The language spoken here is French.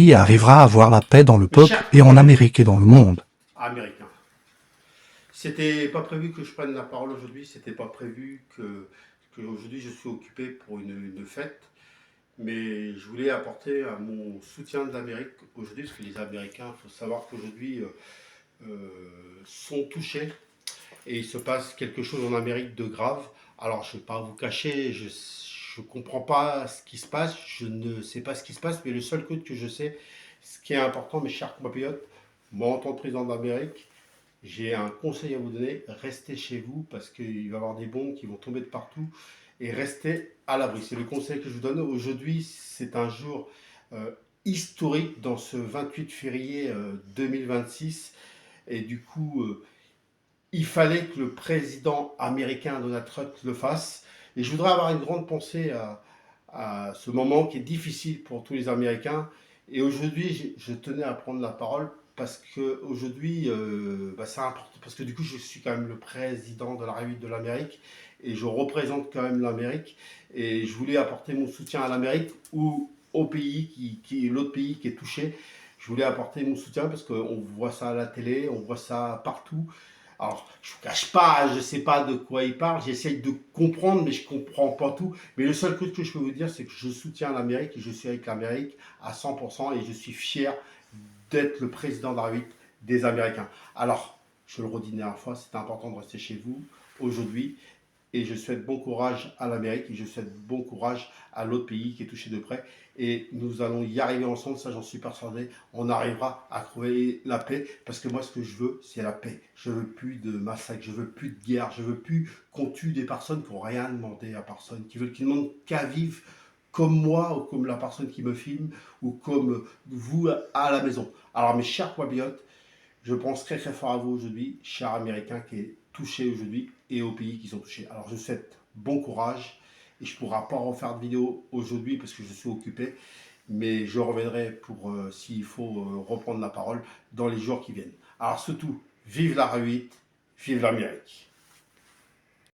pays arrivera à avoir la paix dans le Mes peuple chers et en Amérique et dans le monde. Américains, c'était pas prévu que je prenne la parole aujourd'hui, c'était pas prévu que aujourd'hui je suis occupé pour une fête, mais je voulais apporter mon soutien de l'Amérique aujourd'hui, parce que les Américains, il faut savoir qu'aujourd'hui sont touchés et il se passe quelque chose en Amérique de grave. Alors je ne vais pas vous cacher, je ne comprends pas ce qui se passe, je ne sais pas ce qui se passe, mais le seul truc que je sais, ce qui est important, mes chers compatriotes, moi en tant que président d'Amérique, j'ai un conseil à vous donner, restez chez vous parce qu'il va y avoir des bombes qui vont tomber de partout et restez à l'abri. C'est le conseil que je vous donne. Aujourd'hui, c'est un jour euh, historique dans ce 28 février 2026 et du coup, il fallait que le président américain Donald Trump le fasse. Et je voudrais avoir une grande pensée à ce moment qui est difficile pour tous les Américains. Et aujourd'hui, je tenais à prendre la parole parce que aujourd'hui, c'est important. Parce que du coup, je suis quand même le président de la République de l'Amérique et je représente quand même l'Amérique. Et je voulais apporter mon soutien à l'Amérique ou au pays l'autre pays qui est touché. Je voulais apporter mon soutien parce qu'on voit ça à la télé, on voit ça partout. Alors, je ne vous cache pas, je ne sais pas de quoi il parle, j'essaye de comprendre, mais je ne comprends pas tout. Mais le seul truc que je peux vous dire, c'est que je soutiens l'Amérique et je suis avec l'Amérique à 100% et je suis fier d'être le président de la République des Américains. Alors, je le redis une dernière fois, c'est important de rester chez vous aujourd'hui et je souhaite bon courage à l'Amérique et je souhaite bon courage à l'autre pays qui est touché de près. Et nous allons y arriver ensemble, ça j'en suis persuadé. On arrivera à trouver la paix parce que moi ce que je veux, c'est la paix. Je veux plus de massacres, je veux plus de guerre, je veux plus qu'on tue des personnes qui n'ont rien demandé à personne, qui veulent qu'ils demandent qu'à vivre comme moi ou comme la personne qui me filme ou comme vous à la maison. Alors mes chers compatriotes, je pense très très fort à vous aujourd'hui, chers Américains qui est touché aujourd'hui et aux pays qui sont touchés. Alors je vous souhaite bon courage et je ne pourrai pas refaire de vidéo aujourd'hui parce que je suis occupé, mais je reviendrai pour s'il faut reprendre la parole dans les jours qui viennent. Alors surtout, vive la République, vive l'Amérique.